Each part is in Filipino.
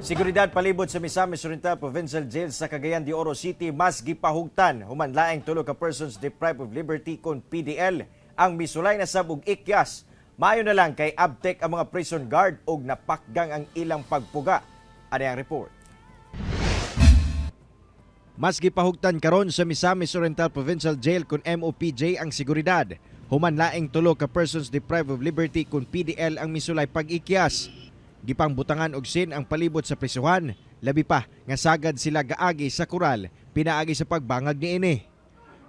Seguridad palibot sa Misamis Oriental Provincial Jail sa Cagayan de Oro City mas gipahugtan human laing tulo ka persons deprived of liberty kon PDL ang misulay na sabog ikyas. Mayo na lang kay abtek ang mga prison guard og napakgang ang ilang pagpuga. Ano ang report? Mas gipahugtan karon sa Misamis Oriental Provincial Jail kun MOPJ ang seguridad. Human laing tulo ka persons deprived of liberty kun PDL ang misulay pag-ikyas. Gipang butangan og sin ang palibot sa prisuhan, labi pa nga sagad sila gaagi sa kural, pinaagi sa pagbangag niini.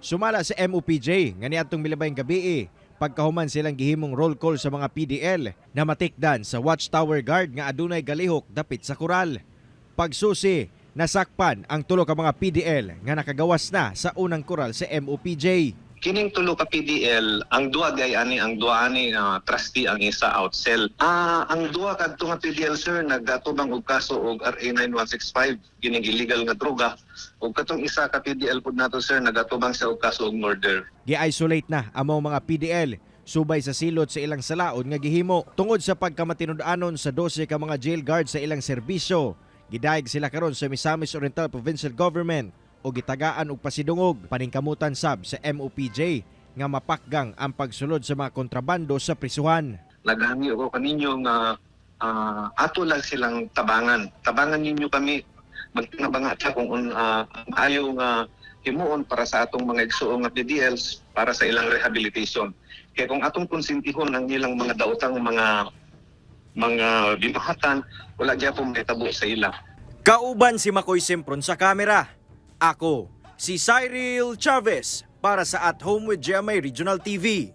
Sumala sa MOPJ nga niadtong milabayng gabi, pagkahuman silang gihimong roll call sa mga PDL na matikdan sa watchtower guard nga adunay galihok dapit sa kural. Pagsusi, nasakpan ang tulo ka mga PDL nga nakagawas na sa unang kural sa MOPJ. Kining tulo ka PDL, ang duha gay ani ang duha ani trustee ang isa outsell. Ang duha kadto nga PDL sir nagdatubang og kaso og RA 9165 kining illegal nga droga ug katong isa ka PDL pud nato sir nagatubang sa og kaso og murder. Gi-isolate na among mga PDL subay sa silot sa ilang salaod nga gihimo tungod sa pagkamatinud-anon sa 12 ka mga jail guard sa ilang serbisyo. Gidayeg sila karon sa Misamis Oriental Provincial Government o gitagaan og pasidungog paningkamutan sab sa MOPJ nga mapakgang ang pagsulod sa mga kontrabando sa prisuhan. Naghangi ako kaninyo nga ato lang silang tabangan. Tabangan ninyo kami magtinabanga ta kung maayo nga himuon para sa atong mga igsuong nga PDLs para sa ilang rehabilitation. Kaya kung atong konsentihon ang ilang mga daotang mga bimahatan, wala gyapon mahitabo sa ila. Kauban si Makoy Simpron sa kamera. Ako, si Cyril Chavez para sa At Home with GMA Regional TV.